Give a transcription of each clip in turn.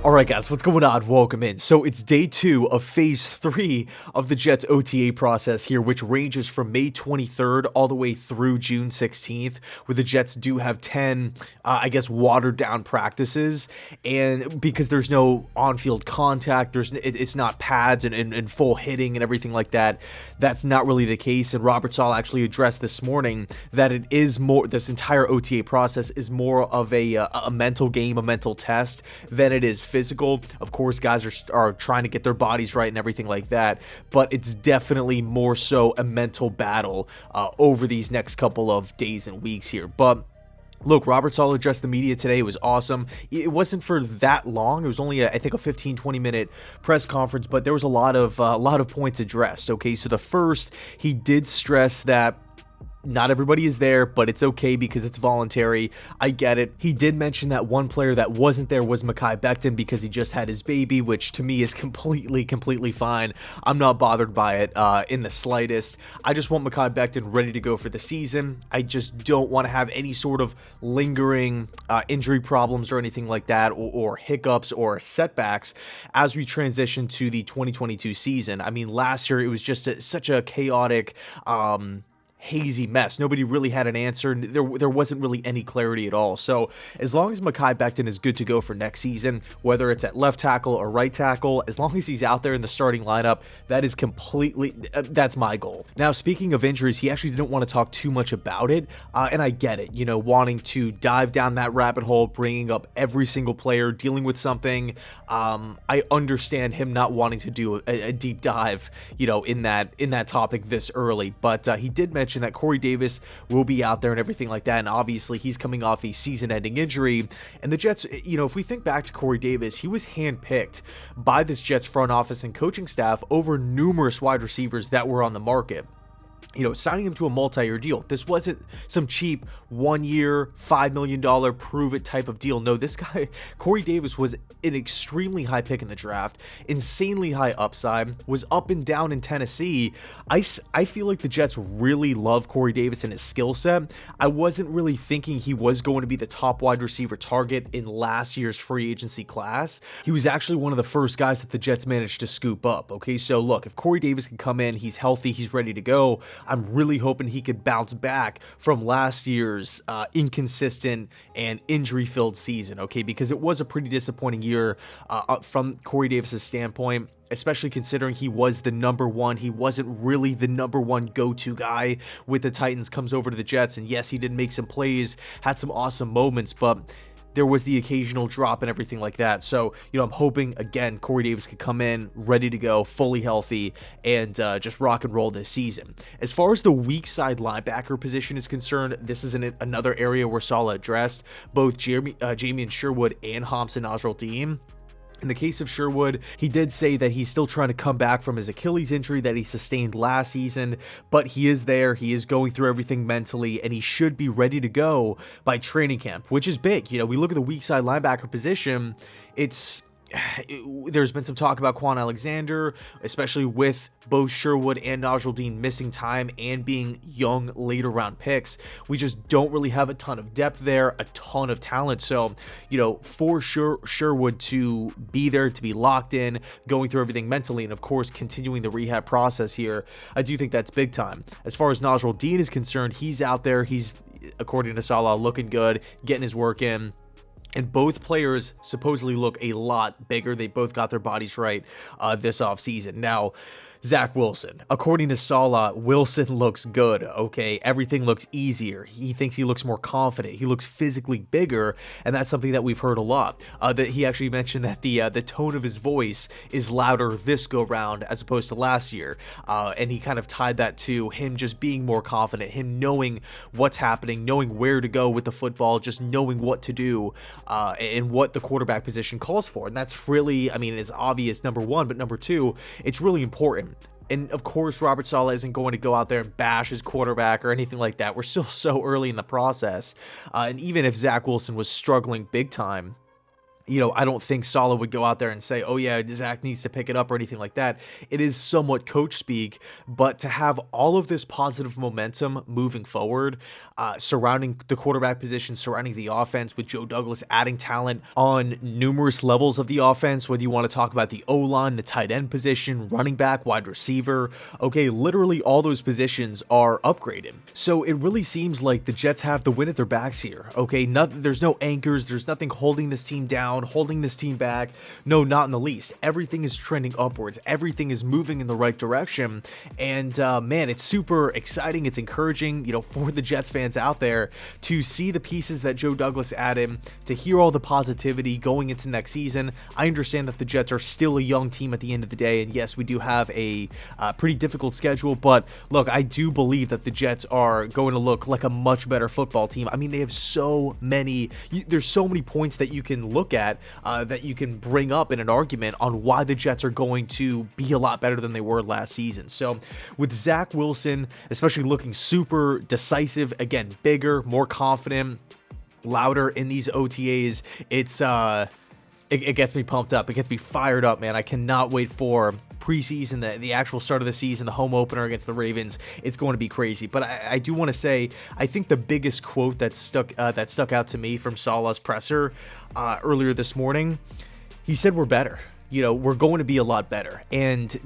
Alright guys, what's going on? Welcome in. So it's day 2 of phase 3 of the Jets OTA process here, which ranges from May 23rd all the way through June 16th, where the Jets do have 10, watered down practices. And because there's no on-field contact, it's not pads and full hitting and everything like that, that's not really the case. And Robert Saleh actually addressed this morning that it is more, this entire OTA process is more of a mental game, a mental test than it is physical. Of course, guys are trying to get their bodies right and everything like that, but it's definitely more so a mental battle over these next couple of days and weeks here. But look, Robert Saleh addressed the media today. It was awesome. It wasn't for that long. It was only, I think, a 15-20 minute press conference, but there was a lot of points addressed. Okay, so the first, he did stress that not everybody is there, but it's okay because it's voluntary. I get it. He did mention that one player that wasn't there was Mekhi Becton because he just had his baby, which to me is completely fine. I'm not bothered by it in the slightest. I just want Mekhi Becton ready to go for the season. I just don't want to have any sort of lingering injury problems or anything like that, or hiccups or setbacks as we transition to the 2022 season. I mean, last year it was just such a chaotic, hazy mess. Nobody really had an answer. There wasn't really any clarity at all. So as long as Mekhi Becton is good to go for next season, whether it's at left tackle or right tackle, as long as he's out there in the starting lineup, that is that's my goal. Now, speaking of injuries, he actually didn't want to talk too much about it, and I get it, wanting to dive down that rabbit hole, bringing up every single player dealing with something. I understand him not wanting to do a deep dive, in that topic this early, but he did mention that Corey Davis will be out there and everything like that, and obviously he's coming off a season-ending injury. And the Jets, if we think back to Corey Davis, he was handpicked by this Jets front office and coaching staff over numerous wide receivers that were on the market. Signing him to a multi-year deal. This wasn't some cheap 1 year, $5 million prove-it type of deal. No, this guy, Corey Davis, was an extremely high pick in the draft, insanely high upside, was up and down in Tennessee. I feel like the Jets really love Corey Davis and his skill set. I wasn't really thinking he was going to be the top wide receiver target in last year's free agency class. He was actually one of the first guys that the Jets managed to scoop up. Okay, so look, if Corey Davis can come in, he's healthy, he's ready to go. I'm really hoping he could bounce back from last year's inconsistent and injury-filled season, okay? Because it was a pretty disappointing year from Corey Davis's standpoint, especially considering he was the number one. He wasn't really the number one go-to guy with the Titans, comes over to the Jets, and yes, he did make some plays, had some awesome moments, but there was the occasional drop and everything like that. So, I'm hoping, again, Corey Davis could come in ready to go, fully healthy, and just rock and roll this season. As far as the weak side linebacker position is concerned, this is another area where Saleh addressed both Jamien Sherwood and Hamza Nasruddin. In the case of Sherwood, he did say that he's still trying to come back from his Achilles injury that he sustained last season, but he is there, he is going through everything mentally, and he should be ready to go by training camp, which is big. We look at the weak side linebacker position, there's been some talk about Quan Alexander, especially with both Sherwood and Nasruddin missing time and being young later round picks. We just don't really have a ton of depth there, a ton of talent. So, for sure, Sherwood to be there, to be locked in, going through everything mentally, and of course, continuing the rehab process here, I do think that's big time. As far as Nasruddin is concerned, he's out there. He's, according to Saleh, looking good, getting his work in. And both players supposedly look a lot bigger. They both got their bodies right this offseason. Now, Zach Wilson. According to Saleh, Wilson looks good, okay? Everything looks easier. He thinks he looks more confident. He looks physically bigger, and that's something that we've heard a lot. That he actually mentioned that the tone of his voice is louder this go-round as opposed to last year, and he kind of tied that to him just being more confident, him knowing what's happening, knowing where to go with the football, just knowing what to do, and what the quarterback position calls for. And that's really, it's obvious, number one, but number two, it's really important. And of course, Robert Saleh isn't going to go out there and bash his quarterback or anything like that. We're still so early in the process. And even if Zach Wilson was struggling big time, I don't think Saleh would go out there and say, oh yeah, Zach needs to pick it up or anything like that. It is somewhat coach speak, but to have all of this positive momentum moving forward, surrounding the quarterback position, surrounding the offense, with Joe Douglas adding talent on numerous levels of the offense, whether you want to talk about the O-line, the tight end position, running back, wide receiver, okay, literally all those positions are upgraded. So it really seems like the Jets have the wind at their backs here, okay? There's no anchors, there's nothing holding this team down, holding this team back. No, not in the least. Everything is trending upwards. Everything is moving in the right direction. And man, it's super exciting. It's encouraging, for the Jets fans out there to see the pieces that Joe Douglas added, to hear all the positivity going into next season. I understand that the Jets are still a young team at the end of the day. And yes, we do have a pretty difficult schedule. But look, I do believe that the Jets are going to look like a much better football team. I mean, they have there's so many points that you can look at that you can bring up in an argument on why the Jets are going to be a lot better than they were last season. So with Zach Wilson, especially looking super decisive, again, bigger, more confident, louder in these OTAs, it gets me pumped up. It gets me fired up, man. I cannot wait for preseason, the actual start of the season, the home opener against the Ravens. It's going to be crazy. But I do want to say, I think the biggest quote that stuck out to me from Saleh's presser earlier this morning, he said, we're better. We're going to be a lot better. And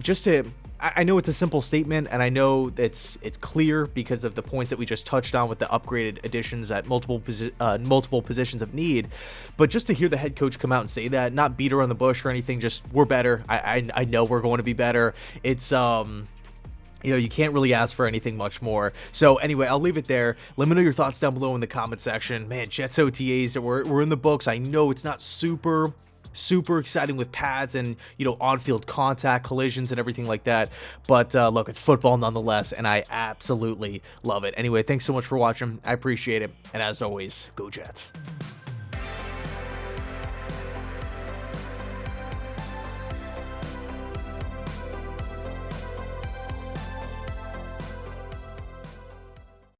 I know it's a simple statement, and I know it's clear because of the points that we just touched on with the upgraded additions at multiple positions of need. But just to hear the head coach come out and say that, not beat around the bush or anything, just we're better. I know we're going to be better. It's you can't really ask for anything much more. So anyway, I'll leave it there. Let me know your thoughts down below in the comment section. Man, Jets OTAs, we're in the books. I know it's not super exciting with pads and on-field contact, collisions and everything like that, but look, it's football nonetheless, and I absolutely love it. Anyway, thanks so much for watching. I appreciate it, and as always, go Jets.